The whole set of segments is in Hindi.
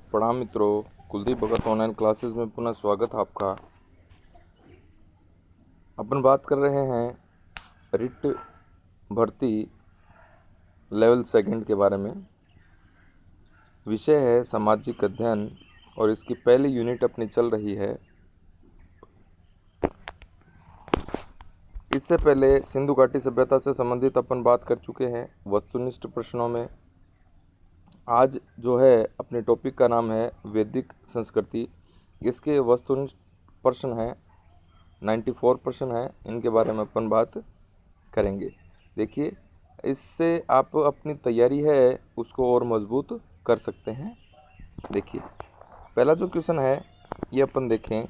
प्रणाम मित्रों, कुलदीप भगत ऑनलाइन क्लासेस में पुनः स्वागत है आपका। अपन बात कर रहे हैं रिट भर्ती लेवल सेकंड के बारे में। विषय है सामाजिक अध्ययन और इसकी पहली यूनिट अपनी चल रही है। इससे पहले सिंधु घाटी सभ्यता से संबंधित अपन बात कर चुके हैं वस्तुनिष्ठ प्रश्नों में। आज जो है अपने टॉपिक का नाम है वैदिक संस्कृति। इसके वस्तुनिष्ठ प्रश्न हैं 94 प्रश्न हैं, इनके बारे में अपन बात करेंगे। देखिए, इससे आप अपनी तैयारी है उसको और मजबूत कर सकते हैं। देखिए, पहला जो क्वेश्चन है ये अपन देखें।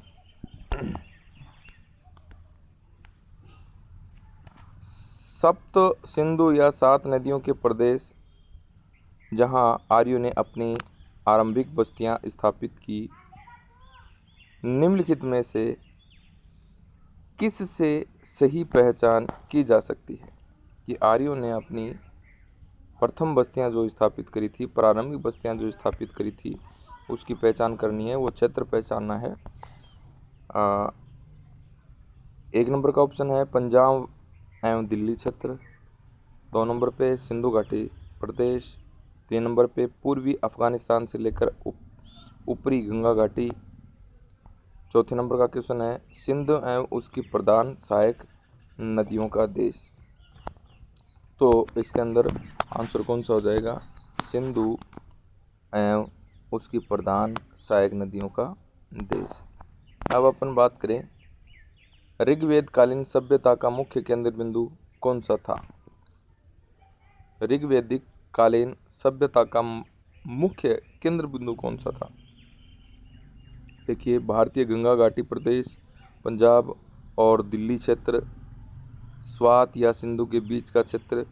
सप्त सिंधु या 7 नदियों के प्रदेश जहां आर्यों ने अपनी आरंभिक बस्तियां स्थापित की, निम्नलिखित में से किस से सही पहचान की जा सकती है कि आर्यों ने अपनी प्रथम बस्तियां जो स्थापित करी थी, प्रारंभिक बस्तियां जो स्थापित करी थी, उसकी पहचान करनी है। वो क्षेत्र पहचानना है। एक नंबर का ऑप्शन है पंजाब एवं दिल्ली क्षेत्र। 2 नंबर पे सिंधु घाटी प्रदेश। 3 नंबर पे पूर्वी अफगानिस्तान से लेकर ऊपरी गंगा घाटी। चौथे नंबर का क्वेश्चन है सिंध एवं उसकी प्रधान सहायक नदियों का देश। तो इसके अंदर आंसर कौन सा हो जाएगा? सिंधु एवं उसकी प्रधान सहायक नदियों का देश। अब अपन बात करें ऋग्वेद कालीन सभ्यता का मुख्य केंद्र बिंदु कौन सा था? ऋग्वेदिक कालीन सभ्यता का मुख्य केंद्र बिंदु कौन सा था? देखिए, भारतीय गंगा घाटी प्रदेश, पंजाब और दिल्ली क्षेत्र, स्वात या सिंधु के बीच का क्षेत्र,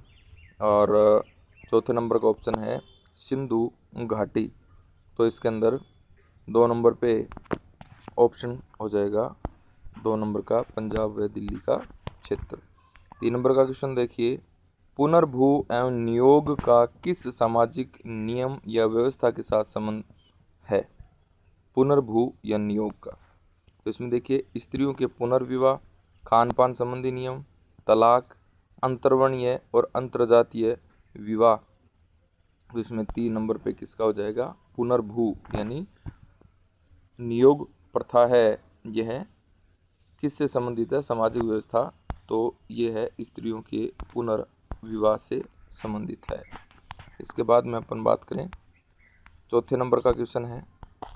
और चौथे नंबर का ऑप्शन है सिंधु घाटी। तो इसके अंदर 2 नंबर पे ऑप्शन हो जाएगा 2 नंबर का पंजाब व दिल्ली का क्षेत्र। 3 नंबर का क्वेश्चन देखिए, पुनर्भू एवं नियोग का किस सामाजिक नियम या व्यवस्था के साथ संबंध है? पुनर्भू या नियोग का, तो इसमें देखिए स्त्रियों के पुनर्विवाह, खान पान संबंधी नियम, तलाक, अंतर्वर्णीय और अंतर्जातीय विवाह। तो इसमें 3 नंबर पे किसका हो जाएगा? पुनर्भू यानी नियोग प्रथा है, यह किससे संबंधित है? सामाजिक व्यवस्था। तो ये है स्त्रियों के पुनर्विवाह से संबंधित है। इसके बाद में अपन बात करें, चौथे नंबर का क्वेश्चन है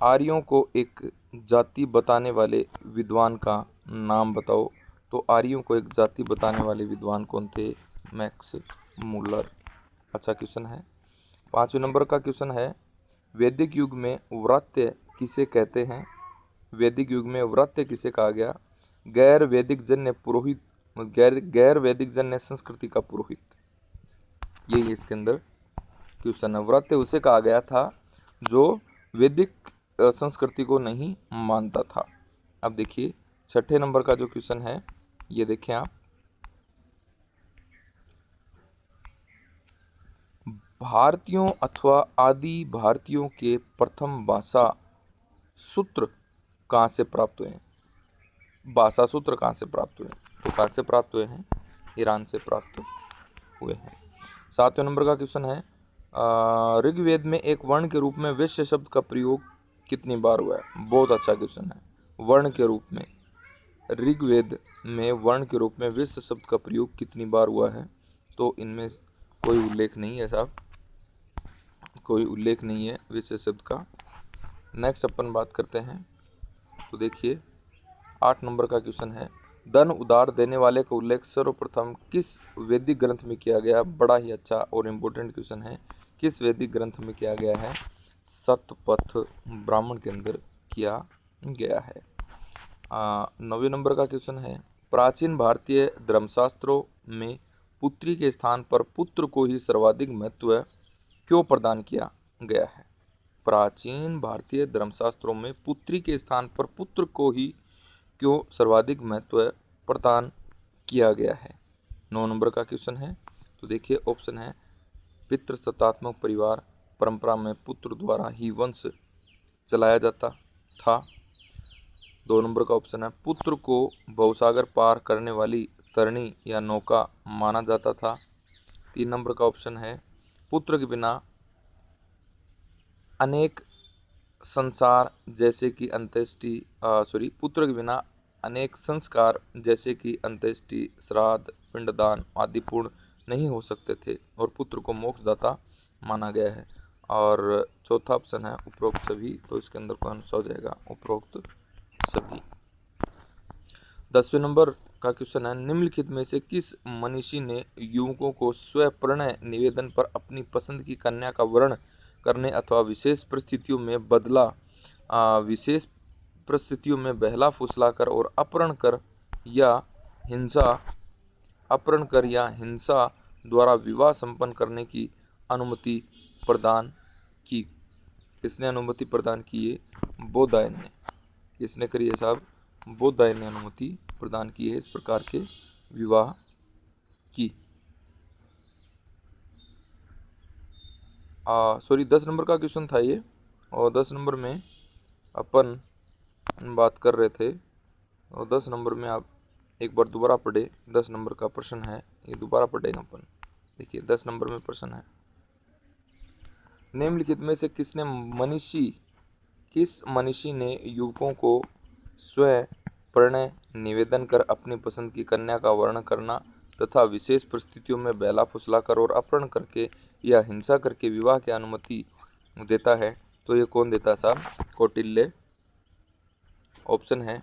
आर्यों को एक जाति बताने वाले विद्वान का नाम बताओ। तो आर्यों को एक जाति बताने वाले विद्वान कौन थे? Max Muller. अच्छा क्वेश्चन है। 5वें नंबर का क्वेश्चन है वैदिक युग में व्रत्य किसे कहते हैं? वैदिक युग में व्रत्य किसे कहा गया? गैर वैदिक जन्य पुरोहित, गैर वैदिक जन्य संस्कृति का पुरोहित। यही इसके अंदर क्वेश्चन है। व्रत्य उसे कहा गया था जो वैदिक संस्कृति को नहीं मानता था। अब देखिए 6ठे नंबर का जो क्वेश्चन है ये देखें आप, भारतीयों अथवा आदि भारतीयों के प्रथम भाषा सूत्र कहाँ से प्राप्त हुए हैं? भाषा सूत्र कहाँ से प्राप्त हुए? तो कहाँ से प्राप्त हुए हैं? ईरान से प्राप्त हुए हैं। 7वें नंबर का क्वेश्चन है ऋग्वेद में एक वर्ण के रूप में वैश्य शब्द का प्रयोग कितनी बार हुआ है? बहुत अच्छा क्वेश्चन है। वर्ण के रूप में, ऋग्वेद में वर्ण के रूप में वैश्य शब्द का प्रयोग कितनी बार हुआ है? तो इनमें कोई उल्लेख नहीं है साहब, कोई उल्लेख नहीं है वैश्य शब्द का। नेक्स्ट अपन बात करते हैं। तो देखिए 8 नंबर का क्वेश्चन है धन उधार देने वाले का उल्लेख सर्वप्रथम किस वैदिक ग्रंथ में किया गया? बड़ा ही अच्छा और इम्पोर्टेंट क्वेश्चन है। किस वैदिक ग्रंथ में किया गया है? शतपथ ब्राह्मण के अंदर किया गया है। 9वें नंबर का क्वेश्चन है प्राचीन भारतीय धर्मशास्त्रों में पुत्री के स्थान पर पुत्र को ही सर्वाधिक महत्व क्यों प्रदान किया गया है? प्राचीन भारतीय धर्मशास्त्रों में पुत्री के स्थान पर पुत्र को ही क्यों सर्वाधिक महत्व प्रदान किया गया है? 9 नंबर का क्वेश्चन है। तो देखिए ऑप्शन है पितृसत्तात्मक परिवार परंपरा में पुत्र द्वारा ही वंश चलाया जाता था। 2 नंबर का ऑप्शन है पुत्र को भवसागर पार करने वाली तरणी या नौका माना जाता था। 3 नंबर का ऑप्शन है पुत्र के बिना अनेक संसार जैसे कि पुत्र के बिना अनेक संस्कार जैसे कि अंत्येष्टि, श्राद्ध, पिंडदान आदि पूर्ण नहीं हो सकते थे और पुत्र को मोक्षदाता माना गया है। और चौथा ऑप्शन है उपरोक्त सभी, तो इसके अंदर कौन सा हो जाएगा? उपरोक्त सभी। 10वें नंबर का क्वेश्चन है निम्नलिखित में से किस मनीषी ने युवकों को स्वप्रणय निवेदन पर अपनी पसंद की कन्या का वर्ण करने अथवा विशेष परिस्थितियों में बहला फुसलाकर और अपहरण कर या हिंसा द्वारा विवाह संपन्न करने की अनुमति प्रदान की? किसने अनुमति प्रदान की है? बोधायन ने। किसने करी है साहब? बोधायन ने अनुमति प्रदान की है इस प्रकार के विवाह की। 10 नंबर का क्वेश्चन था ये, और 10 नंबर में अपन बात कर रहे थे, और 10 नंबर में आप एक बार दोबारा पढ़े। 10 नंबर का प्रश्न है, ये दोबारा पढ़ेंगे अपन। देखिए 10 नंबर में प्रश्न है निम्नलिखित में से किस मनीषी ने युवकों को स्वयं प्रणय निवेदन कर अपनी पसंद की कन्या का वर्ण करना तथा विशेष परिस्थितियों में बहला फुसलाकर और अपहरण करके या हिंसा करके विवाह की अनुमति देता है? तो ये कौन देता है साहब? कौटिल्य। ऑप्शन है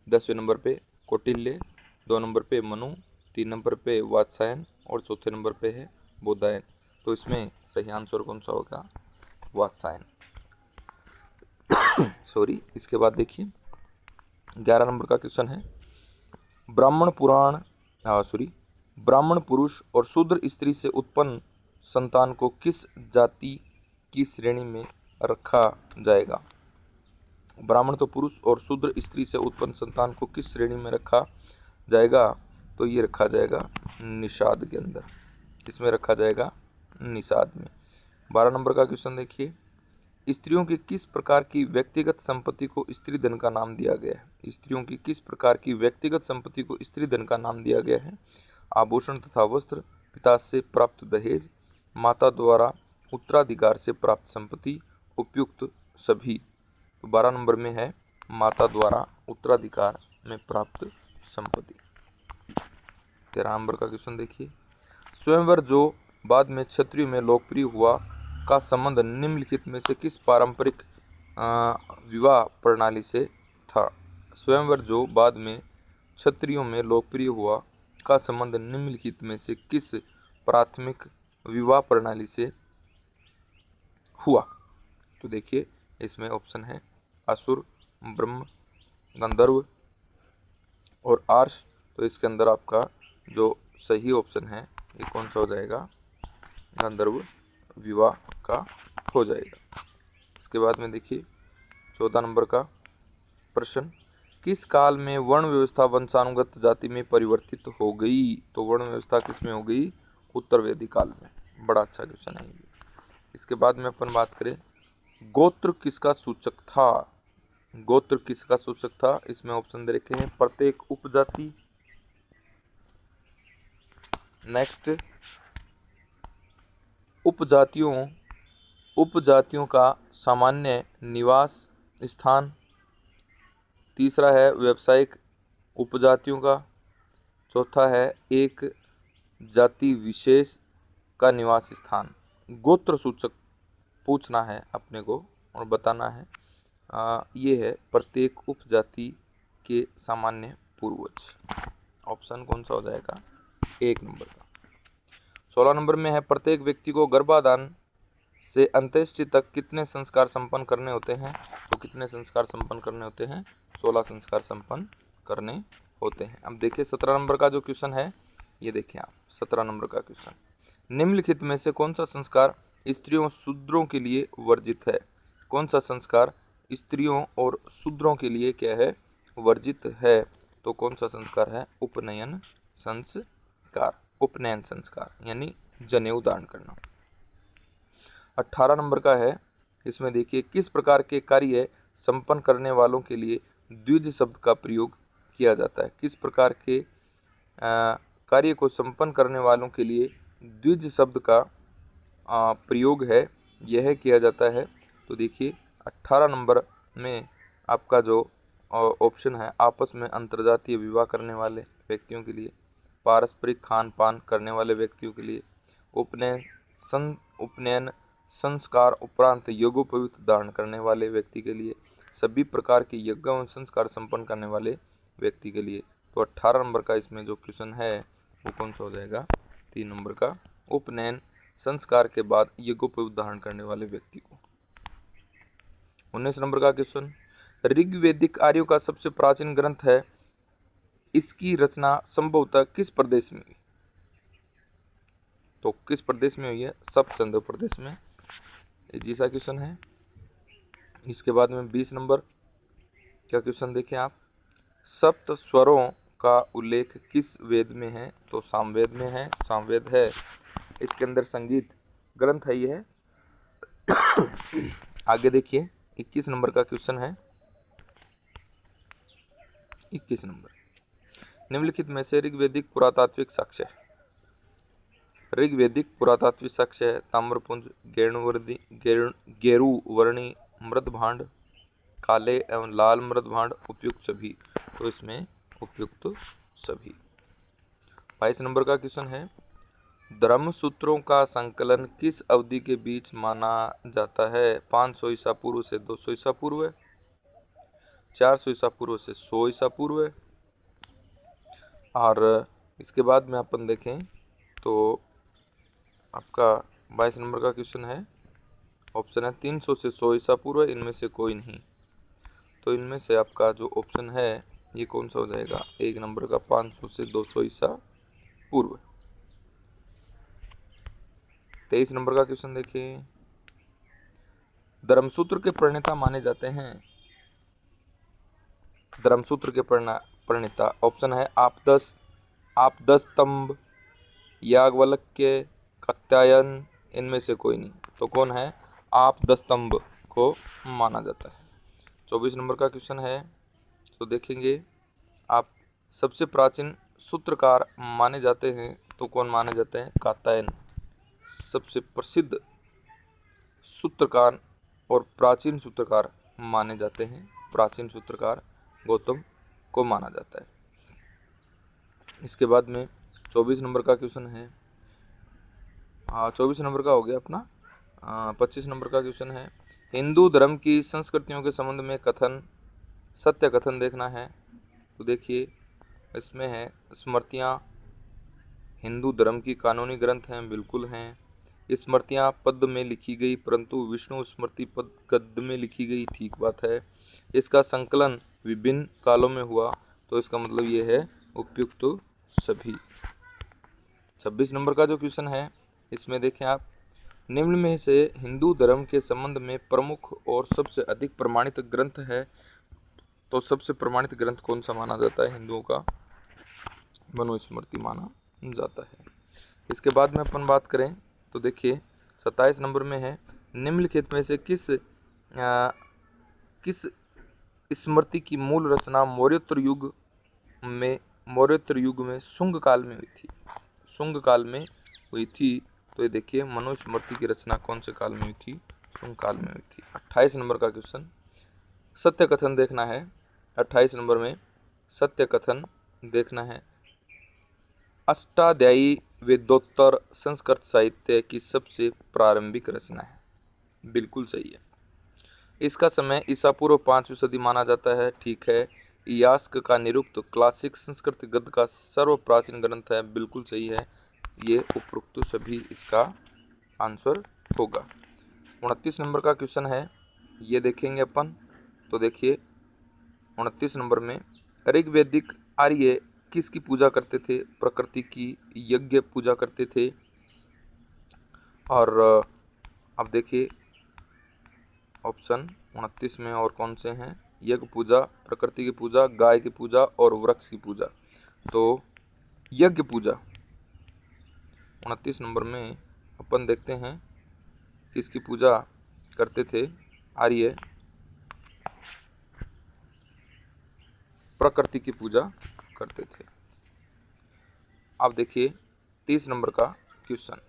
10वें नंबर पे कौटिल्य, 2 नंबर पे मनु, 3 नंबर पे वात्सायन और चौथे नंबर पे है बोधायन। तो इसमें सही आंसर कौन सा होगा? वात्सायन। इसके बाद देखिए 11 नंबर का क्वेश्चन है ब्राह्मण पुरुष और शूद्र स्त्री से उत्पन्न संतान को किस जाति की श्रेणी में रखा जाएगा? ब्राह्मण तो पुरुष और शूद्र स्त्री से उत्पन्न संतान को किस श्रेणी में रखा जाएगा? तो ये रखा जाएगा निषाद के अंदर। किसमें रखा जाएगा? निषाद में। 12 नंबर का क्वेश्चन देखिए स्त्रियों की किस प्रकार की व्यक्तिगत संपत्ति को स्त्री धन का नाम दिया गया है? स्त्रियों की किस प्रकार की व्यक्तिगत संपत्ति को स्त्री धन का नाम दिया गया है? आभूषण तथा वस्त्र, पिता से प्राप्त दहेज, माता द्वारा उत्तराधिकार से प्राप्त संपत्ति, उपयुक्त सभी। तो 12 नंबर में है माता द्वारा उत्तराधिकार में प्राप्त संपत्ति। 13 नंबर का क्वेश्चन देखिए स्वयंवर जो बाद में क्षत्रियों में लोकप्रिय हुआ का संबंध निम्नलिखित में से किस पारंपरिक विवाह प्रणाली से था? स्वयंवर जो बाद में क्षत्रियों में लोकप्रिय हुआ का संबंध निम्नलिखित में से किस प्राथमिक विवाह प्रणाली से हुआ? तो देखिए इसमें ऑप्शन है असुर, ब्रह्म, गंधर्व और आर्ष। तो इसके अंदर आपका जो सही ऑप्शन है ये कौन सा हो जाएगा? गंधर्व विवाह का हो जाएगा। इसके बाद में देखिए 14 नंबर का प्रश्न किस काल में वर्ण व्यवस्था वंशानुगत जाति में परिवर्तित हो गई? तो वर्ण व्यवस्था किस में हो गई? उत्तरवेदी काल में। बड़ा अच्छा क्वेश्चन है ये। इसके बाद में अपन बात करें गोत्र किसका सूचक था? गोत्र किसका सूचक था? इसमें ऑप्शन दे रखे हैं प्रत्येक उपजाति, नेक्स्ट उपजातियों का सामान्य निवास स्थान, तीसरा है व्यावसायिक उपजातियों का, चौथा है एक जाति विशेष का निवास स्थान। गोत्र सूचक पूछना है अपने को और बताना है ये है प्रत्येक उपजाति के सामान्य पूर्वज। ऑप्शन कौन सा हो जाएगा? 1 नंबर का। 16 नंबर में है प्रत्येक व्यक्ति को गर्भाधान से अंत्येष्टि तक कितने संस्कार संपन्न करने होते हैं? तो कितने संस्कार संपन्न करने होते हैं? 16 संस्कार संपन्न करने होते हैं। अब देखिए 17 नंबर का जो क्वेश्चन है ये देखिए आप 17 नंबर का क्वेश्चन निम्नलिखित में से कौन सा संस्कार स्त्रियों शूद्रों के लिए वर्जित है? कौन सा संस्कार स्त्रियों और शूद्रों के लिए क्या है? वर्जित है। तो कौन सा संस्कार है? उपनयन संस्कार। उपनयन संस्कार यानी जनेऊ दान करना। 18 नंबर का है इसमें देखिए किस प्रकार के कार्य संपन्न करने वालों के लिए द्विज शब्द का प्रयोग किया जाता है? किस प्रकार के कार्य को संपन्न करने वालों के लिए द्विज शब्द का प्रयोग है, यह किया जाता है? तो देखिए 18 नंबर में आपका जो ऑप्शन है, आपस में अंतर्जातीय विवाह करने वाले व्यक्तियों के लिए, पारस्परिक खान पान करने वाले व्यक्तियों के लिए, उपनयन संस्कार उपरांत यज्ञोपवीत धारण करने वाले व्यक्ति के लिए, सभी प्रकार के यज्ञ एवं संस्कार संपन्न करने वाले व्यक्ति के लिए। तो 18 नंबर का इसमें जो क्वेश्चन है वो कौन सा हो जाएगा? 3 नंबर का, उपनयन संस्कार के बाद यज्ञोपवीत धारण करने वाले व्यक्ति को। 19 नंबर का क्वेश्चन, ऋग्वेदिक आर्यों का सबसे प्राचीन ग्रंथ है, इसकी रचना संभवतः किस प्रदेश में हुई? तो किस प्रदेश में हुई है? सप्त सिंधु प्रदेश में। इजी सा क्वेश्चन है। इसके बाद में 20 नंबर क्या क्वेश्चन देखें आप, सप्त स्वरों का उल्लेख किस वेद में है? तो सामवेद में है, सामवेद है, इसके अंदर संगीत ग्रंथ है ये है। आगे देखिए 21 नंबर का क्वेश्चन है। 21 नंबर, निम्नलिखित में से ऋग्वेदिक पुरातात्विक साक्ष्य है। ऋग्वेदिक पुरातात्विक साक्ष्य है ताम्रपुंज, गेरुवर्णी मृदभांड, काले एवं लाल मृदभांड, उपयुक्त सभी। तो इसमें उपयुक्त सभी। 22 नंबर का क्वेश्चन है, धर्मसूत्रों का संकलन किस अवधि के बीच माना जाता है? 500 ईसा पूर्व से 200 ईसा पूर्व, 400 ईसा पूर्व से 100 ईसा पूर्व। और इसके बाद में अपन देखें तो आपका 22 नंबर का क्वेश्चन है, ऑप्शन है 300 से 100 ईसा पूर्व, इनमें से कोई नहीं। तो इनमें से आपका जो ऑप्शन है ये कौन सा हो जाएगा? 1 नंबर का 500 से 200 ईसा पूर्व। 23 नंबर का क्वेश्चन देखिए, धर्मसूत्र के प्रणेता माने जाते हैं। धर्मसूत्र के प्रणेता ऑप्शन है आपदस्तंभ, याज्ञवल्क्य, कात्यायन, इनमें से कोई नहीं। तो कौन है? आपदस्तंभ को माना जाता है। 24 नंबर का क्वेश्चन है, तो देखेंगे आप, सबसे प्राचीन सूत्रकार माने जाते हैं, तो कौन माने जाते हैं? कात्यायन। सबसे प्रसिद्ध सूत्रकार और प्राचीन सूत्रकार माने जाते हैं, प्राचीन सूत्रकार गौतम को माना जाता है। इसके बाद में 24 नंबर का क्वेश्चन है, 24 नंबर का हो गया अपना। 25 नंबर का क्वेश्चन है, हिंदू धर्म की संस्कृतियों के संबंध में कथन, सत्य कथन देखना है। तो देखिए इसमें है, स्मृतियाँ हिंदू धर्म की कानूनी ग्रंथ हैं, बिल्कुल हैं। स्मृतियाँ पद्य में लिखी गई, परंतु विष्णु स्मृति पद गद्य में लिखी गई, ठीक बात है। इसका संकलन विभिन्न कालों में हुआ, तो इसका मतलब ये है उपयुक्त सभी। 26 नंबर का जो क्वेश्चन है, इसमें देखें आप, निम्न में से हिंदू धर्म के संबंध में प्रमुख और सबसे अधिक प्रमाणित ग्रंथ है। तो सबसे प्रमाणित ग्रंथ कौन सा माना जाता है हिंदुओं का? मनुस्मृति माना जाता है। इसके बाद में अपन बात करें तो देखिए 27 नंबर में है, निम्नलिखित में से किस स्मृति की मूल रचना मौर्योत्तर युग में शुंग काल में हुई थी? शुंग काल में हुई थी। तो ये देखिए मनुस्मृति की रचना कौन से काल में हुई थी? शुंग काल में हुई थी। 28 नंबर का क्वेश्चन, सत्य कथन देखना है। 28 नंबर में सत्य कथन देखना है। अष्टाध्यायी वेदोत्तर संस्कृत साहित्य की सबसे प्रारंभिक रचना है, बिल्कुल सही है। इसका समय ईसा पूर्व 5वीं सदी माना जाता है, ठीक है। यास्क का निरुक्त क्लासिक संस्कृत गद्य का सर्व प्राचीन ग्रंथ है, बिल्कुल सही है। ये उपरोक्त सभी इसका आंसर होगा। 29 नंबर का क्वेश्चन है, ये देखेंगे अपन। तो देखिए 29 नंबर में, ऋग्वेदिक आर्य किसकी पूजा करते थे? प्रकृति की, यज्ञ पूजा करते थे। और अब देखिए ऑप्शन 29 में और कौन से हैं? यज्ञ पूजा, प्रकृति की पूजा, गाय की पूजा और वृक्ष की पूजा। तो यज्ञ पूजा 29 नंबर में अपन देखते हैं किसकी पूजा करते थे आर्य? प्रकृति की पूजा करते थे। अब देखिए 30 नंबर का क्वेश्चन,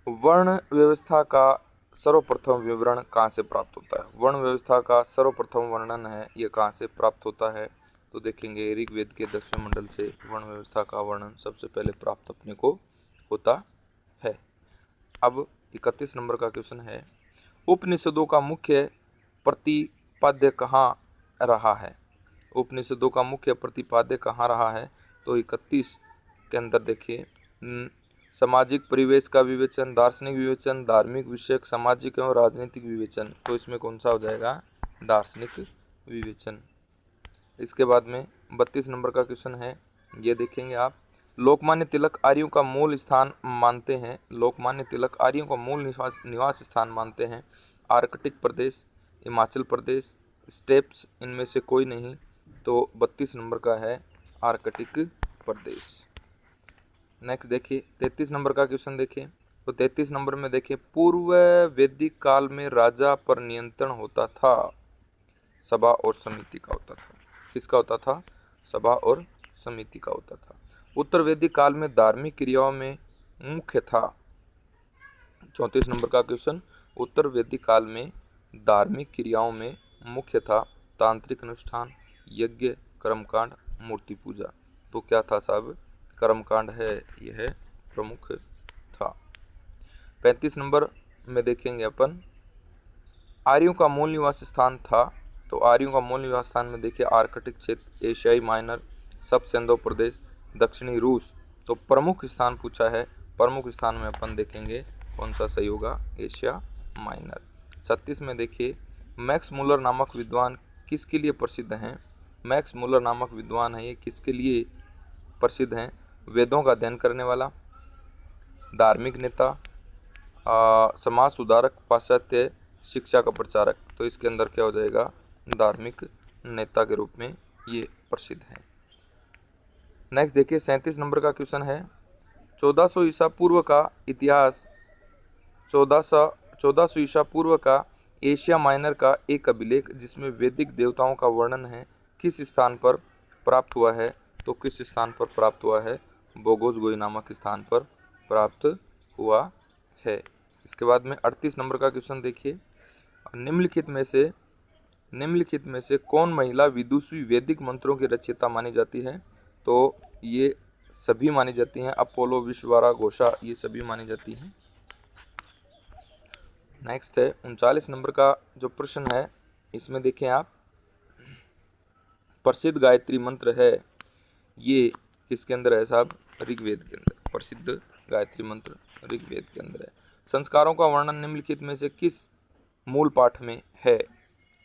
वर्ण व्यवस्था का सर्वप्रथम विवरण कहाँ से प्राप्त होता है? वर्ण व्यवस्था का सर्वप्रथम वर्णन है ये कहाँ से प्राप्त होता है? तो देखेंगे ऋग्वेद के 10वें मंडल से वर्ण व्यवस्था का वर्णन सबसे पहले प्राप्त अपने को होता है। अब 31 नंबर का क्वेश्चन है, उपनिषदों का मुख्य प्रतिपाद्य कहाँ रहा है? उपनिषदों का मुख्य प्रतिपाद्य कहाँ रहा है? तो 31 के अंदर देखिए, सामाजिक परिवेश का विवेचन, दार्शनिक विवेचन, धार्मिक विषयक, सामाजिक एवं राजनीतिक विवेचन। तो इसमें कौन सा हो जाएगा? दार्शनिक विवेचन। इसके बाद में 32 नंबर का क्वेश्चन है, ये देखेंगे आप, लोकमान्य तिलक आर्यों का मूल स्थान मानते हैं। लोकमान्य तिलक आर्यों का मूल निवास स्थान मानते हैं आर्कटिक प्रदेश, हिमाचल प्रदेश, स्टेप्स, इनमें से कोई नहीं। तो 32 नंबर का है आर्कटिक प्रदेश। नेक्स्ट देखिए 33 नंबर का क्वेश्चन देखिए, तो 33 नंबर में देखिए, पूर्व वैदिक काल में राजा पर नियंत्रण होता था, सभा और समिति का होता था। किसका होता था? सभा और समिति का होता था। उत्तर वैदिक काल में धार्मिक क्रियाओं में मुख्य था। 34 नंबर का क्वेश्चन, उत्तर वैदिक काल में धार्मिक क्रियाओं में मुख्य था तांत्रिक अनुष्ठान, यज्ञ, कर्मकांड, मूर्ति पूजा। तो क्या था साहब? कर्मकांड है, यह प्रमुख था। 35 नंबर में देखेंगे अपन, आर्यों का मूल निवास स्थान था। तो आर्यों का मूल निवास स्थान में देखिए आर्कटिक क्षेत्र, एशियाई माइनर, सब सिंधु प्रदेश, दक्षिणी रूस। तो प्रमुख स्थान पूछा है, प्रमुख स्थान में अपन देखेंगे कौन सा सही होगा? Asia minor. 36 में देखिए, मैक्स मुलर नामक विद्वान किसके लिए प्रसिद्ध हैं? मैक्स मुलर नामक विद्वान है ये किसके लिए प्रसिद्ध हैं? वेदों का अध्ययन करने वाला, धार्मिक नेता, समाज सुधारक, पाश्चात्य शिक्षा का प्रचारक। तो इसके अंदर क्या हो जाएगा? धार्मिक नेता के रूप में ये प्रसिद्ध है। नेक्स्ट देखिए 37 नंबर का क्वेश्चन है, 1400 ईसा पूर्व का इतिहास, 1400 ईसा पूर्व का एशिया माइनर का एक अभिलेख जिसमें वैदिक देवताओं का वर्णन है किस स्थान पर प्राप्त हुआ है? तो किस स्थान पर प्राप्त हुआ है? बोगोसगोई नामक स्थान पर प्राप्त हुआ है। इसके बाद में 38 नंबर का क्वेश्चन देखिए, निम्नलिखित में से कौन महिला विदुषी वैदिक मंत्रों की रचयिता मानी जाती है? तो ये सभी मानी जाती हैं, अपोलो, विश्ववारा, घोषा, ये सभी मानी जाती हैं। नेक्स्ट है 39 नंबर का जो प्रश्न है, इसमें देखें आप, प्रसिद्ध गायत्री मंत्र है ये किसके अंदर है साहब? ऋग्वेद के अंदर। प्रसिद्ध गायत्री मंत्र ऋग्वेद के अंदर है। संस्कारों का वर्णन निम्नलिखित में से किस मूल पाठ में है?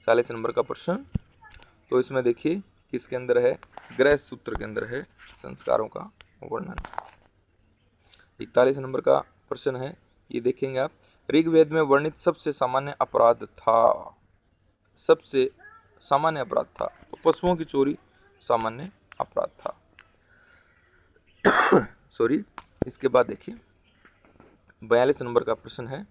40 नंबर का प्रश्न। तो इसमें देखिए किसके अंदर है? गृह सूत्र के अंदर है संस्कारों का वर्णन। 41 नंबर का प्रश्न है, ये देखेंगे आप, ऋग्वेद में वर्णित सबसे सामान्य अपराध था, सबसे सामान्य अपराध था। तो पशुओं की चोरी सामान्य अपराध था। सॉरी। इसके बाद देखिए 42 नंबर का प्रश्न है,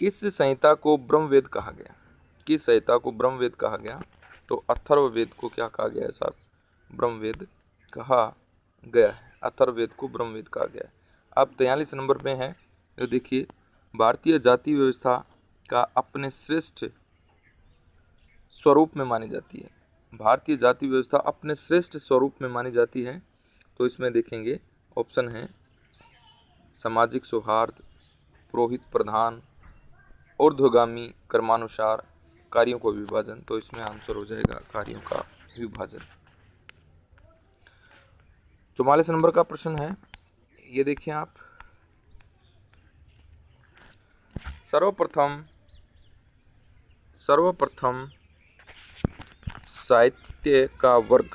किस संहिता को ब्रह्मवेद कहा गया? किस संहिता को ब्रह्मवेद कहा गया? तो अथर्ववेद को क्या कहा गया है साहब? ब्रह्मवेद कहा गया है। अथर्ववेद को ब्रह्मवेद कहा गया है। अब 43 नंबर पे है, तो देखिए, भारतीय जाति व्यवस्था का अपने श्रेष्ठ स्वरूप में मानी जाती है। भारतीय जाति व्यवस्था अपने श्रेष्ठ स्वरूप में मानी जाती है। तो इसमें देखेंगे ऑप्शन है सामाजिक सौहार्द, पुरोहित प्रधान, ऊर्ध्वगामी कर्मानुसार, कार्यों का विभाजन। तो इसमें आंसर हो जाएगा कार्यों का विभाजन। 44 नंबर का प्रश्न है, ये देखिए आप, सर्वप्रथम साहित्य का वर्ग,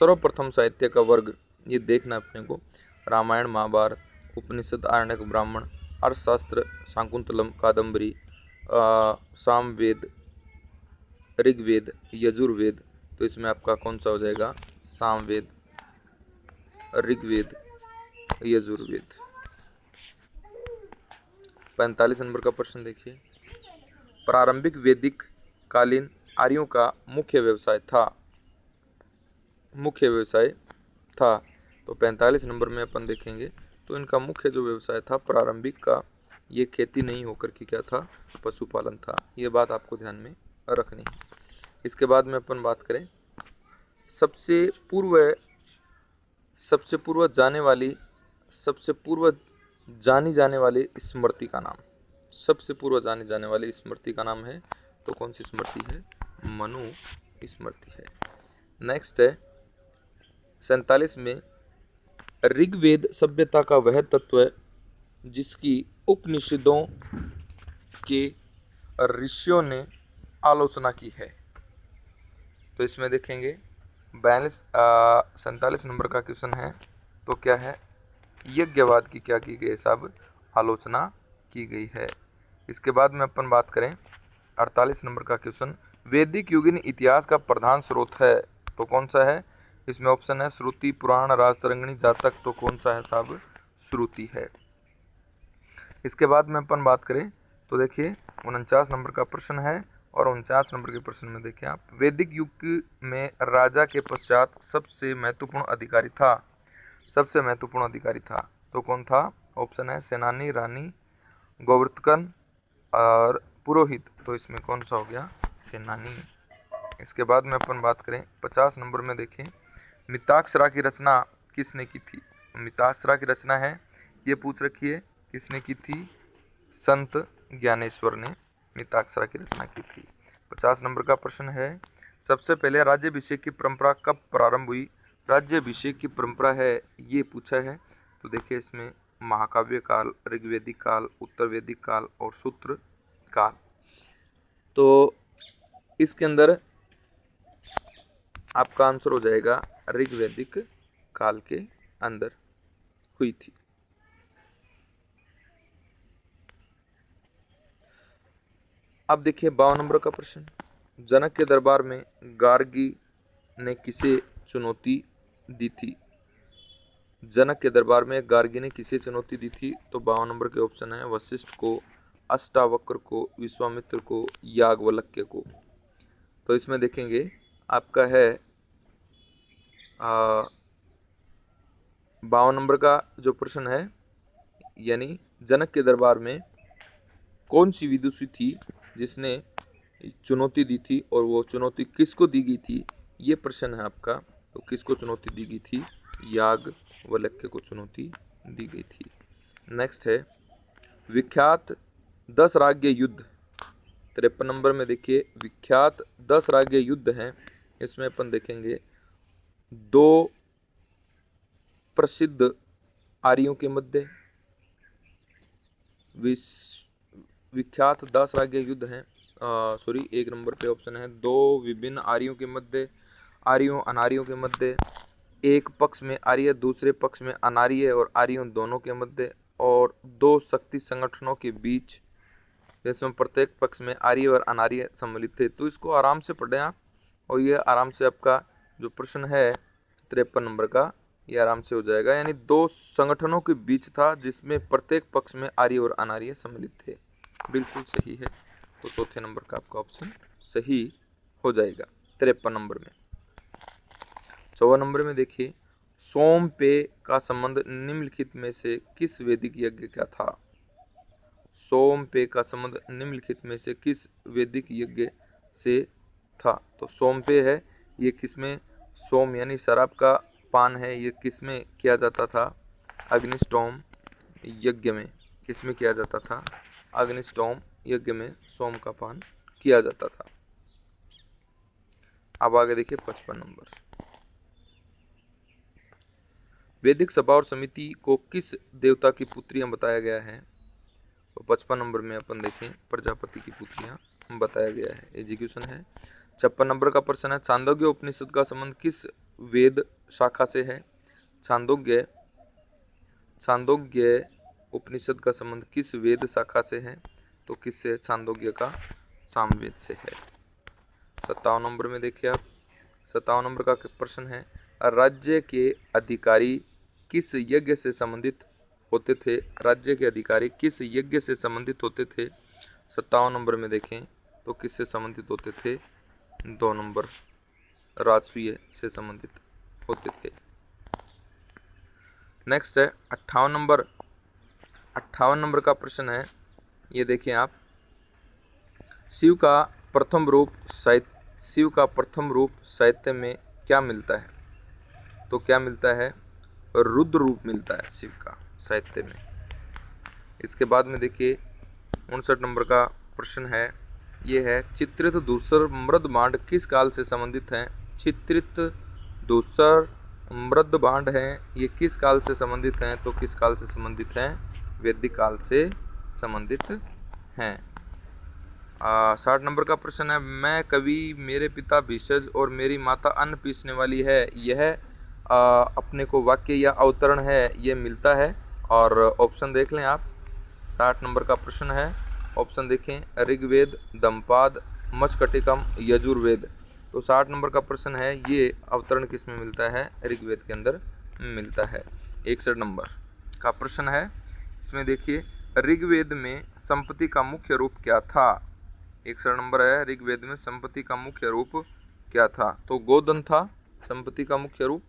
सर्वप्रथम साहित्य का वर्ग ये देखना अपने को, रामायण, महाभारत, उपनिषद, आरण्यक, ब्राह्मण, अर्थशास्त्र, शाकुंतलम, कादम्बरी, सामवेद, ऋग्वेद, यजुर्वेद। तो इसमें आपका कौन सा हो जाएगा? सामवेद, ऋग्वेद, यजुर्वेद। 45 नंबर का प्रश्न देखिए, प्रारंभिक वैदिक कालीन आर्यों का मुख्य व्यवसाय था। तो 45 नंबर में अपन देखेंगे तो इनका मुख्य जो व्यवसाय था प्रारंभिक का, ये खेती नहीं होकर के क्या था, पशुपालन था। ये बात आपको ध्यान में रखनी है। इसके बाद में अपन बात करें सबसे पूर्व जानी जाने वाली स्मृति का नाम। सबसे पूर्व जानी जाने वाली स्मृति का नाम है, तो कौन सी स्मृति है, मनु स्मृति है। नेक्स्ट है 47 में, ऋग्वेद सभ्यता का वह तत्व है जिसकी उपनिषदों के ऋषियों ने आलोचना की है। तो इसमें देखेंगे 47 नंबर का क्वेश्चन है, तो क्या है, यज्ञवाद की क्या की गई साहब, आलोचना की गई है। इसके बाद में अपन बात करें 48 नंबर का क्वेश्चन, वैदिक युगीन इतिहास का प्रधान स्रोत है, तो कौन सा है। इसमें ऑप्शन है श्रुति, पुराण, राजतरंगिणी, जातक, तो कौन सा है साहब, श्रुति है। इसके बाद में अपन बात करें तो देखिए 49 नंबर का प्रश्न है, और 49 नंबर के प्रश्न में देखिए आप, वैदिक युग में राजा के पश्चात सबसे महत्वपूर्ण अधिकारी था, तो कौन था। ऑप्शन है सेनानी, रानी, गोवर्धन और पुरोहित, तो इसमें कौन सा हो गया, सेनानी। इसके बाद में अपन बात करें 50 नंबर में देखें, मिताक्षरा की रचना किसने की थी। मिताक्षरा की रचना है, ये पूछ रखी है, किसने की थी, संत ज्ञानेश्वर ने मिताक्षरा की रचना की थी। 50 नंबर का प्रश्न है, सबसे पहले राज्याभिषेक की परंपरा कब प्रारंभ हुई। राज्याभिषेक की परंपरा है, ये पूछा है, तो देखिए इसमें महाकाव्य काल, ऋग्वेदिक काल, उत्तर वैदिक काल और सूत्र काल। तो इसके अंदर आपका आंसर हो जाएगा ऋग्वेदिक काल के अंदर हुई थी। अब देखिए 52 नंबर का प्रश्न, जनक के दरबार में गार्गी ने किसे चुनौती दी थी। जनक के दरबार में गार्गी ने किसे चुनौती दी थी, तो 52 नंबर के ऑप्शन है वशिष्ठ को, अष्टावक्र को, विश्वामित्र को, याज्ञवल्क्य को। तो इसमें देखेंगे आपका है 52 नंबर का जो प्रश्न है, यानी जनक के दरबार में कौन सी विदुषी थी जिसने चुनौती दी थी, और वो चुनौती किसको दी गई थी, ये प्रश्न है आपका। तो किसको चुनौती दी गई थी, याज्ञवल्क्य को चुनौती दी गई थी। नेक्स्ट है विख्यात 10 राज्य युद्ध। 53 नंबर में देखिए विख्यात 10 राज्य युद्ध हैं। इसमें अपन देखेंगे 2 प्रसिद्ध आर्यों के मध्य, विख्यात 10 राज्य युद्ध हैं। 1 नंबर पे ऑप्शन है 2 विभिन्न आर्यों के मध्य, आर्यों अनार्यों के मध्य, एक पक्ष में आर्य दूसरे पक्ष में अनार्य और आर्यों दोनों के मध्य, और 2 शक्ति संगठनों के बीच, जिसमें प्रत्येक पक्ष में आर्य और अनार्य सम्मिलित थे। तो इसको आराम से पढ़ें आप, और ये आराम से आपका जो प्रश्न है 53 नंबर का, ये आराम से हो जाएगा। यानी 2 संगठनों के बीच था जिसमें प्रत्येक पक्ष में आर्य और अनार्य सम्मिलित थे। बिल्कुल सही है, तो चौथे नंबर का आपका ऑप्शन सही हो जाएगा 53 नंबर में। 54 नंबर में देखिए सोमपेय का संबंध निम्नलिखित में से किस वैदिक यज्ञ का था। सोमपेय का संबंध निम्नलिखित में से किस वैदिक यज्ञ से था। तो सोमपेय है, ये किसमें, सोम यानी शराब का पान है, ये किसमें किया जाता था, अग्निष्टोम यज्ञ में। किसमें किया जाता था, अग्निष्टोम यज्ञ में सोम का पान किया जाता था। अब आगे देखिए 55 नंबर, वैदिक सभा और समिति को किस देवता की पुत्रियां बताया गया है। तो 55 नंबर में अपन देखें प्रजापति की पुत्रियां बताया गया है, एजुकेशन है। 56 नंबर का प्रश्न है छांदोग्य उपनिषद का संबंध किस वेद शाखा से है। छांदोग्य उपनिषद का संबंध किस वेद शाखा से है, तो किससे, छांदोग्य का सामवेद से है। 57 नंबर में देखिए आप, 57 नंबर का प्रश्न है राज्य के अधिकारी किस यज्ञ से संबंधित होते थे राज्य के अधिकारी किस यज्ञ से संबंधित होते थे? 57 नंबर में देखें तो किससे संबंधित होते थे? 2 नंबर राजसूय से संबंधित होते थे। नेक्स्ट है 58 नंबर का प्रश्न है, ये देखिए आप, शिव का प्रथम रूप साहित्य में क्या मिलता है? तो क्या मिलता है? रुद्र रूप मिलता है शिव का साहित्य में। इसके बाद में देखिए 59 नंबर का प्रश्न है, ये है चित्रित धूसर मृद भांड किस काल से संबंधित हैं? चित्रित धूसर मृद भांड हैं, ये किस काल से संबंधित हैं? तो किस काल से संबंधित हैं? वैदिक काल से संबंधित हैं। 60 नंबर का प्रश्न है, मैं कवि, मेरे पिता भिषज और मेरी माता अन्न पीसने वाली है, यह अपने को वाक्य या अवतरण है, ये मिलता है। और ऑप्शन देख लें आप। 60 नंबर का प्रश्न है, ऑप्शन देखें, ऋग्वेद, दंपाद, मशकटिकम, यजुर्वेद। तो 60 नंबर का प्रश्न है, ये अवतरण किस में मिलता है? ऋग्वेद के अंदर मिलता है। 61 नंबर का प्रश्न है, इसमें देखिए ऋग्वेद में संपत्ति का मुख्य रूप क्या था? 61 नंबर है, ऋग्वेद में संपत्ति का मुख्य रूप क्या था? तो गोधन था संपत्ति का मुख्य रूप।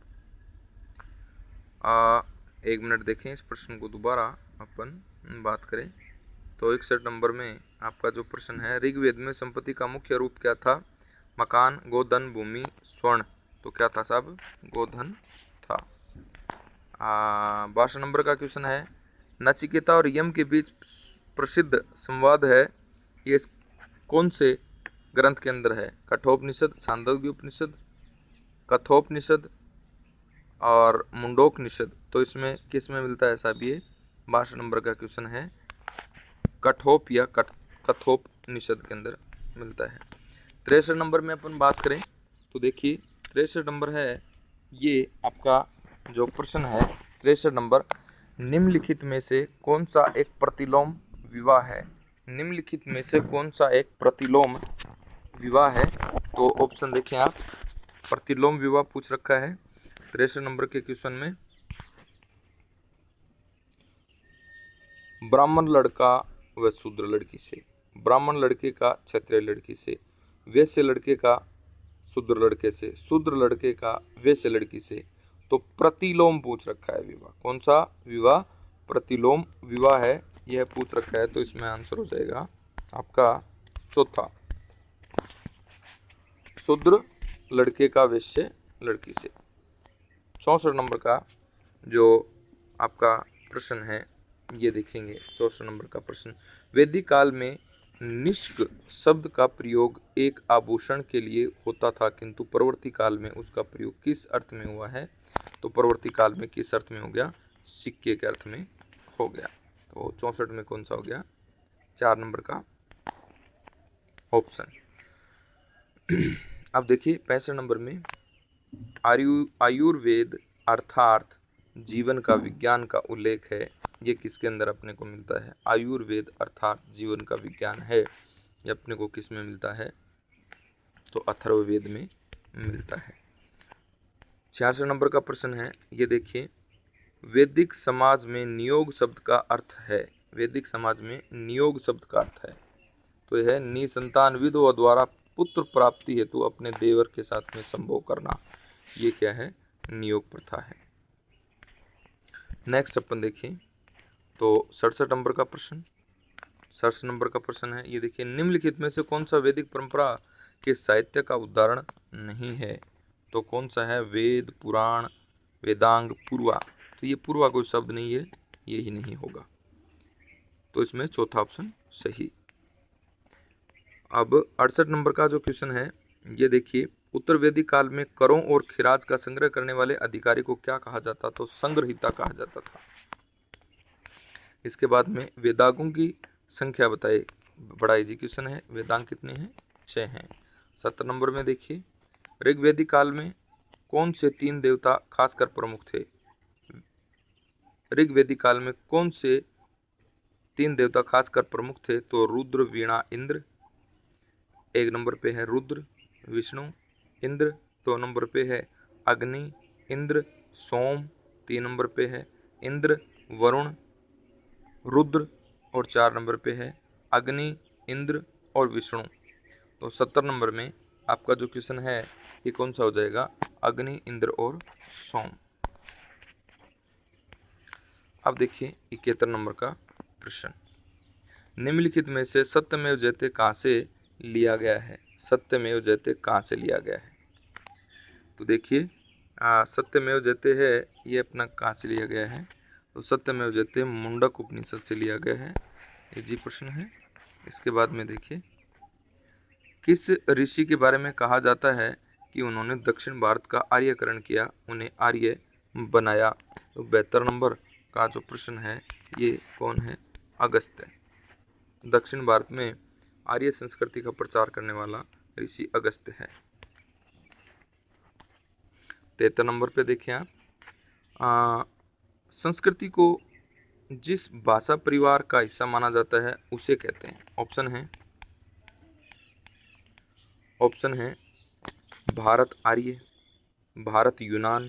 1 मिनट देखें, इस प्रश्न को दोबारा अपन बात करें। तो 61 नंबर में आपका जो प्रश्न है, ऋग्वेद में संपत्ति का मुख्य रूप क्या था? मकान, गोधन, भूमि, स्वर्ण। तो क्या था साहब? गोधन था। 62 नंबर का क्वेश्चन है, नचिकेता और यम के बीच प्रसिद्ध संवाद है, ये कौन से ग्रंथ के अंदर है? कठोपनिषद, छांदोग्य उपनिषद, कठोपनिषद और मुंडोपनिषद। तो इसमें किस में मिलता है साहब? ये 62 नंबर का क्वेश्चन है, कठोप या कठोपनिषद के अंदर मिलता है। 63 नंबर में अपन बात करें तो देखिए 63 नंबर है, ये आपका जो प्रश्न है 63 नंबर, निम्नलिखित में से कौन सा एक प्रतिलोम विवाह है? निम्नलिखित में से कौन सा एक प्रतिलोम विवाह है? तो ऑप्शन देखें आप, प्रतिलोम विवाह पूछ रखा है 63 नंबर के क्वेश्चन में। ब्राह्मण लड़का व शूद्र लड़की से, ब्राह्मण लड़के का क्षत्रिय लड़की से, वैश्य लड़के का शूद्र लड़के से, शूद्र लड़के का वैश्य लड़की से। तो प्रतिलोम पूछ रखा है विवाह, कौन सा विवाह? प्रतिलोम विवाह है, यह पूछ रखा है। तो इसमें आंसर हो जाएगा आपका चौथा, शूद्र लड़के का वैश्य लड़की से। 64 नंबर का जो आपका प्रश्न है, ये देखेंगे 64 नंबर का प्रश्न, वैदिक काल में निष्क शब्द का प्रयोग एक आभूषण के लिए होता था, किंतु परवर्ती काल में उसका प्रयोग किस अर्थ में हुआ है? तो परवर्ती काल में किस अर्थ में हो गया? सिक्के के अर्थ में हो गया। तो 64 में कौन सा हो गया? 4 नंबर का ऑप्शन। अब देखिए 65 नंबर में आयुर्वेद अर्थात जीवन का विज्ञान का उल्लेख है, ये किसके अंदर अपने को मिलता है? आयुर्वेद अर्थात जीवन का विज्ञान है, ये अपने को किस में मिलता है? तो अथर्ववेद में मिलता है। 66 नंबर का प्रश्न है, ये देखिए, वैदिक समाज में नियोग शब्द का अर्थ है, वैदिक समाज में नियोग शब्द का अर्थ है, तो यह है निसंतान विधवा द्वारा पुत्र प्राप्ति हेतु अपने देवर के साथ में संभोग करना, ये क्या है? नियोग प्रथा है। नेक्स्ट अपन देखें तो 67 नंबर का प्रश्न, 67 नंबर का प्रश्न है, ये देखिए, निम्नलिखित में से कौन सा वैदिक परंपरा के साहित्य का उदाहरण नहीं है? तो कौन सा है? वेद, पुराण, वेदांग, पूर्वा। तो ये पूर्वा कोई शब्द नहीं है, ये ही नहीं होगा। तो इसमें चौथा ऑप्शन सही। अब 68 नंबर का जो क्वेश्चन है, ये देखिए, उत्तर वैदिक काल में करों और खिराज का संग्रह करने वाले अधिकारी को क्या कहा जाता? तो संग्रहिता कहा जाता था। इसके बाद में वेदांगों की संख्या बताए, बड़ा इजी क्वेश्चन है, वेदांग कितने हैं? 6 हैं। 70 नंबर में देखिए, ऋग्वेदिक काल में कौन से 3 देवता खासकर प्रमुख थे? ऋग्वेदिक काल में कौन से 3 देवता खासकर प्रमुख थे? तो रुद्र, वीणा, इंद्र। 1 नंबर पे है रुद्र, विष्णु, इंद्र। 2 नंबर पे है अग्नि, इंद्र, सोम। 3 नंबर पे है इंद्र, वरुण रुद्र, और 4 नंबर पे है अग्नि, इंद्र और विष्णु। तो 70 नंबर में आपका जो क्वेश्चन है ये कौन सा हो जाएगा? अग्नि, इंद्र और सोम। अब देखिए 71 नंबर का प्रश्न, निम्नलिखित में से सत्यमेव जयते कहाँ से लिया गया है? सत्यमेव जयते कहाँ से लिया गया है? तो देखिए सत्यमेव जयते है ये अपना कहाँ से लिया गया है? तो सत्यमेव जयते मुंडक उपनिषद से लिया गया है। ये जी प्रश्न है। इसके बाद में देखिए, किस ऋषि के बारे में कहा जाता है कि उन्होंने दक्षिण भारत का आर्यकरण किया, उन्हें आर्य बनाया? तो 72 नंबर का जो प्रश्न है ये कौन है? अगस्त्य। दक्षिण भारत में आर्य संस्कृति का प्रचार करने वाला ऋषि अगस्त्य है। 73 नंबर पे देखिए आप, संस्कृति को जिस भाषा परिवार का हिस्सा माना जाता है उसे कहते हैं। ऑप्शन है भारत आर्य, भारत यूनान,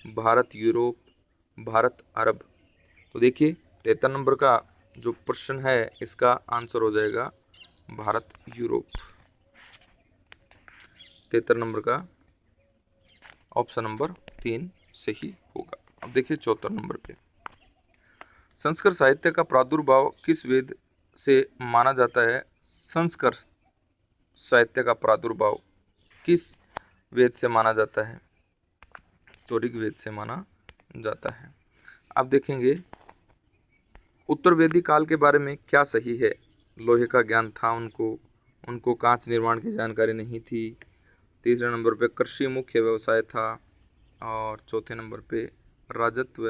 भारत यूरोप, भारत अरब। तो देखिए 73 नंबर का जो प्रश्न है इसका आंसर हो जाएगा भारत यूरोप। 73 नंबर का ऑप्शन नंबर 3 सही होगा। अब देखिए 74 नंबर पे, संस्कृत साहित्य का प्रादुर्भाव किस वेद से माना जाता है? संस्कृत साहित्य का प्रादुर्भाव किस वेद से माना जाता है? तो ऋग्वेद से माना जाता है। अब देखेंगे उत्तर वैदिक काल के बारे में क्या सही है? लोहे का ज्ञान था उनको कांच निर्माण की जानकारी नहीं थी। तीसरे नंबर पे कृषि मुख्य व्यवसाय था, और चौथे नंबर पे राजत्व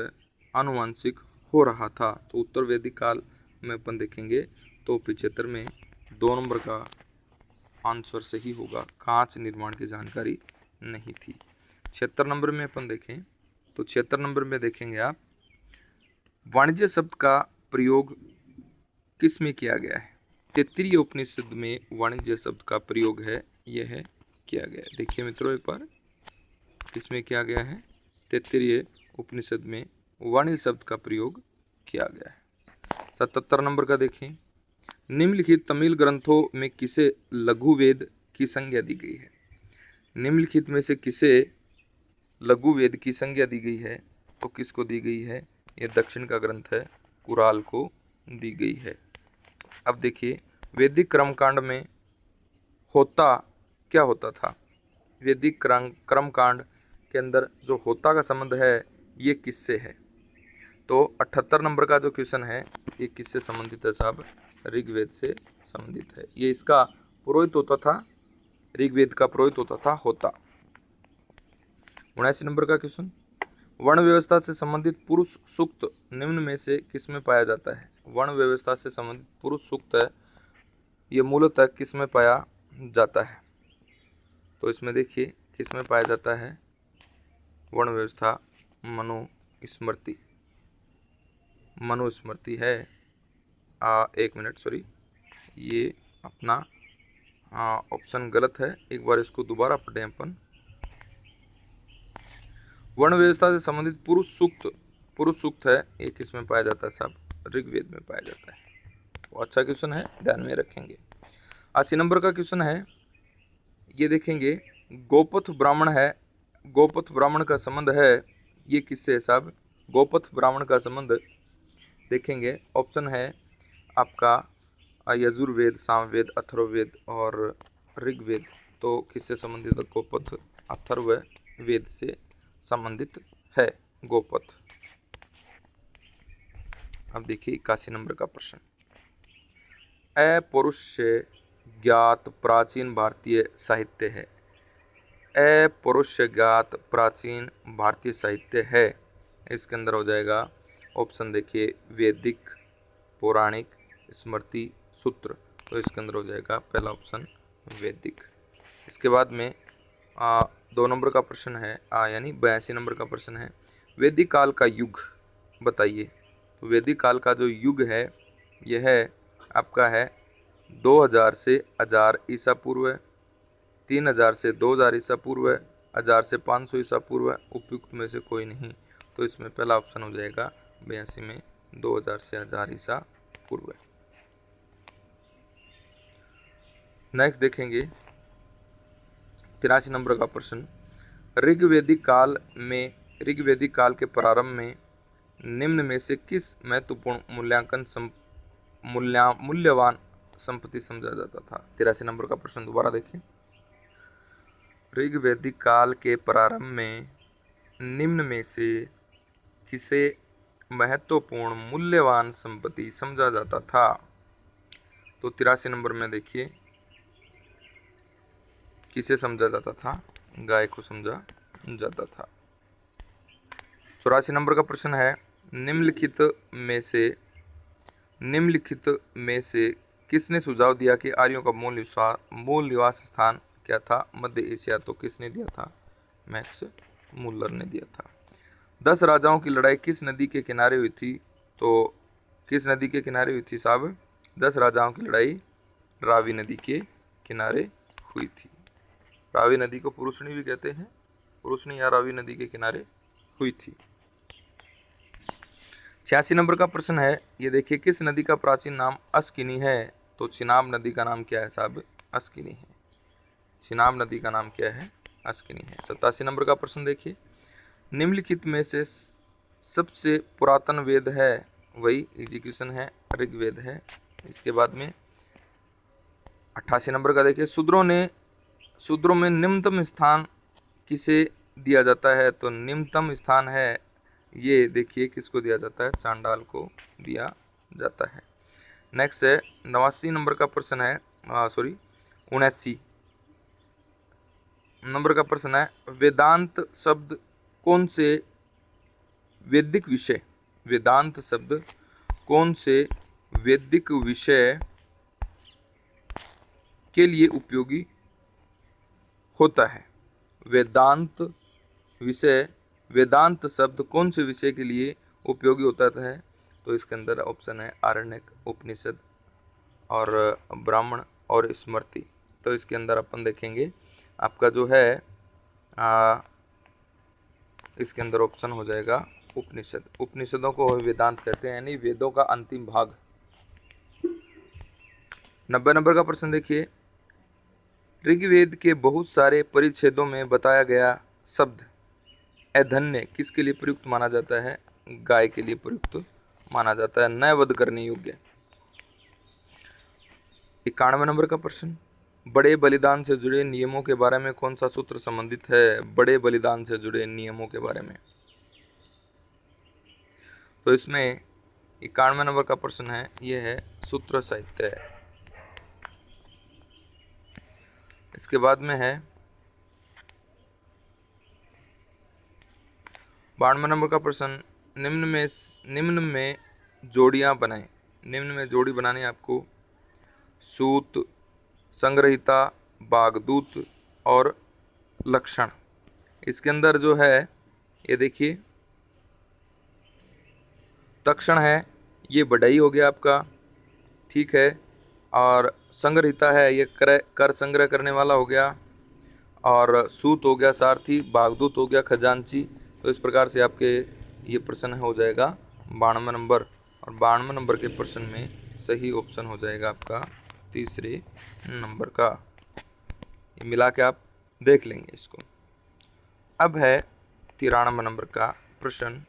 आनुवंशिक हो रहा था। तो उत्तर वैदिक काल में अपन देखेंगे तो 75 में 2 नंबर का आंसर सही होगा, कांच निर्माण की जानकारी नहीं थी। 76 नंबर में अपन देखें तो 76 नंबर में देखेंगे आप, वाणिज्य शब्द का प्रयोग किस में किया गया है? तैत्तिरीय उपनिषद में वाणिज्य शब्द का प्रयोग है यह किया गया है। देखिए मित्रों एक बार, किसमें किया गया है? तैत्तिरीय उपनिषद में वाणिज्य शब्द का प्रयोग किया गया है। 77 नंबर का देखें, निम्नलिखित तमिल ग्रंथों में किसे लघु वेद की संज्ञा दी गई है? निम्नलिखित में से किसे लघु वेद की संज्ञा दी गई है? तो किसको दी गई है? यह दक्षिण का ग्रंथ है, कुराल को दी गई है। अब देखिए वैदिक कर्मकांड में होता क्या होता था? वैदिक कर्मकांड के अंदर जो होता का संबंध है ये किससे है? तो 78 नंबर का जो क्वेश्चन है ये किससे संबंधित है साहब? ऋग्वेद से संबंधित है। ये इसका पुरोहित होता था, ऋग्वेद का पुरोहित होता था होता। 79 नंबर का क्वेश्चन, वर्ण व्यवस्था से संबंधित पुरुष सूक्त निम्न में से किसमें पाया जाता है? वर्ण व्यवस्था से संबंधित पुरुष सूक्त है ये मूलतः किसमें पाया जाता है? तो इसमें देखिए किसमें पाया जाता है वर्ण व्यवस्था? मनुस्मृति है। एक मिनट, सॉरी, ये अपना ऑप्शन गलत है, एक बार इसको दोबारा पढ़ें अपन। वर्ण व्यवस्था से संबंधित पुरुष सूक्त है ये किसमें पाया जाता है साहब? ऋग्वेद में पाया जाता है। वो अच्छा क्वेश्चन है, ध्यान में रखेंगे। 80 नंबर का क्वेश्चन है, ये देखेंगे गोपथ ब्राह्मण है, गोपथ ब्राह्मण का संबंध है ये किससे है साहब? गोपथ ब्राह्मण का संबंध देखेंगे, ऑप्शन है आपका यजुर्वेद, सामवेद, अथर्ववेद और ऋग्वेद। तो किससे संबंधित है? गोपथ अथर्ववेद से संबंधित है गोपथ। अब देखिए 81 नंबर का प्रश्न, अपौरुषेय ज्ञात प्राचीन भारतीय साहित्य है। अपौरुषेय ज्ञात प्राचीन भारतीय साहित्य है, इसके अंदर हो जाएगा ऑप्शन देखिए वैदिक, पौराणिक, स्मृति, सूत्र। तो इसके अंदर हो जाएगा पहला ऑप्शन वैदिक। इसके बाद में 2 नंबर का प्रश्न है, यानी 82 नंबर का प्रश्न है, वैदिक काल का युग बताइए। तो वैदिक काल का जो युग है यह आपका है 2000 से 1000 ईसा पूर्व, 3000 से 2000 ईसा पूर्व, 1000 से 500 ईसा पूर्व, उपयुक्त में से कोई नहीं। तो इसमें पहला ऑप्शन हो जाएगा 82 में 2000 से 1000 ईसा पूर्व। नेक्स्ट देखेंगे 83 नंबर का प्रश्न, ऋग्वैदिक काल के प्रारंभ में निम्न में से किस महत्वपूर्ण मूल्यवान संपत्ति समझा जाता था? 83 नंबर का प्रश्न दोबारा देखिए। ऋग्वैदिक काल के प्रारंभ में निम्न में से किसे महत्वपूर्ण मूल्यवान संपत्ति समझा जाता था? तो 83 नंबर में देखिए किसे समझा जाता था? गाय को समझा जाता था। 84 नंबर का प्रश्न है, निम्नलिखित में से किसने सुझाव दिया कि आर्यों का मूल निवास स्थान क्या था? मध्य एशिया। तो किसने दिया था? मैक्स मुल्लर ने दिया था। 10 राजाओं की लड़ाई किस नदी के किनारे हुई थी? तो किस नदी के किनारे हुई थी साहब? 10 राजाओं की लड़ाई रावी नदी के किनारे हुई थी। रावी नदी को पुरुषनी भी कहते हैं, पुरुषनी या रावी नदी के किनारे हुई थी। 86 नंबर का प्रश्न है, ये देखिए, किस नदी का प्राचीन नाम अस्किनी है? तो चिनाब नदी का नाम क्या है साहब? अस्किनी है। चिनाब नदी का नाम क्या है? अस्किनी है। 87 नंबर का प्रश्न देखिए, निम्नलिखित में से सबसे पुरातन वेद है? वही एजुकेशन है, ऋग्वेद है। इसके बाद में 88 नंबर का देखिए, शूद्रों में निम्नतम स्थान किसे दिया जाता है? तो निम्नतम स्थान है, ये देखिए किसको दिया जाता है? चांडाल को दिया जाता है। नेक्स्ट है 89 नंबर का प्रश्न है, 79 नंबर का प्रश्न है, वेदांत शब्द कौन से वैदिक विषय के लिए उपयोगी होता है? वेदांत शब्द कौन से विषय के लिए उपयोगी होता है? तो इसके अंदर ऑप्शन है आरण्यक, उपनिषद और ब्राह्मण और स्मृति। तो इसके अंदर अपन देखेंगे आपका जो है इसके अंदर ऑप्शन हो जाएगा उपनिषद। उपनिषदों को वेदांत कहते हैं, यानी वेदों का अंतिम भाग। 90 नंबर का प्रश्न देखिए, ऋग्वेद के बहुत सारे परिच्छेदों में बताया गया शब्द अधन्य किसके लिए प्रयुक्त माना जाता है? गाय के लिए प्रयुक्त माना जाता है, न वध करने योग्य। 91 नंबर का प्रश्न, बड़े बलिदान से जुड़े नियमों के बारे में कौन सा सूत्र संबंधित है? बड़े बलिदान से जुड़े नियमों के बारे में। तो इसमें 91 नंबर का प्रश्न है, यह है सूत्र साहित्य है। इसके बाद में है 92 नंबर का प्रश्न, निम्न में जोड़ियां बनाएं। निम्न में जोड़ी बनानी है आपको, सूत, संग्रहिता, बागदूत और लक्षण। इसके अंदर जो है ये देखिए, तक्षण है, ये बढ़ई हो गया आपका, ठीक है, और संग्रहिता है, ये कर संग्रह करने वाला हो गया, और सूत हो गया सारथी, बागदूत हो गया खजांची। तो इस प्रकार से आपके ये प्रश्न हो जाएगा 92 नंबर, और 92 नंबर के प्रश्न में सही ऑप्शन हो जाएगा आपका तीसरे नंबर का। ये मिला के आप देख लेंगे इसको। अब है 93 नंबर का प्रश्न,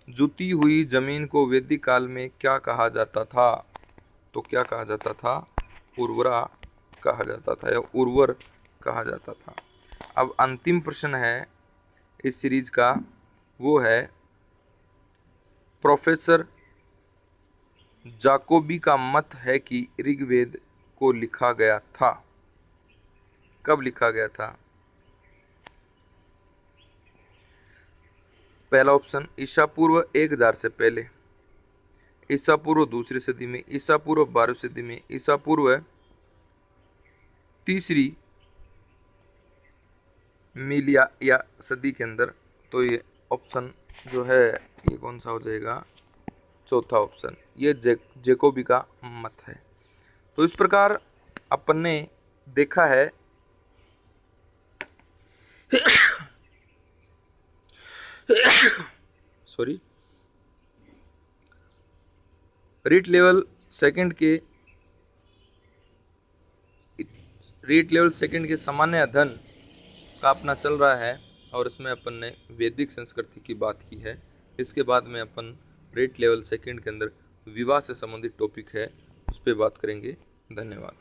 जुती हुई जमीन को वैदिक काल में क्या कहा जाता था? तो क्या कहा जाता था? उर्वरा कहा जाता था या उर्वर कहा जाता था। अब अंतिम प्रश्न है इस सीरीज का, वो है प्रोफेसर जाकोबी का मत है कि ऋग्वेद को लिखा गया था। कब लिखा गया था? पहला ऑप्शन ईसा पूर्व 1000 से पहले, ईसा पूर्व दूसरी सदी में, ईसा पूर्व 12वीं सदी में, ईसा पूर्व तीसरी मिलिया या सदी के अंदर। तो ये ऑप्शन जो है ये कौन सा हो जाएगा? चौथा ऑप्शन, ये जेकोबी का मत है। तो इस प्रकार अपन ने देखा है सॉरी रीट लेवल सेकंड के सामान्य अध्ययन का अपना चल रहा है और इसमें अपन ने वैदिक संस्कृति की बात की है। इसके बाद में अपन रीट लेवल सेकंड के अंदर विवाह से संबंधित टॉपिक है उस पर बात करेंगे। धन्यवाद।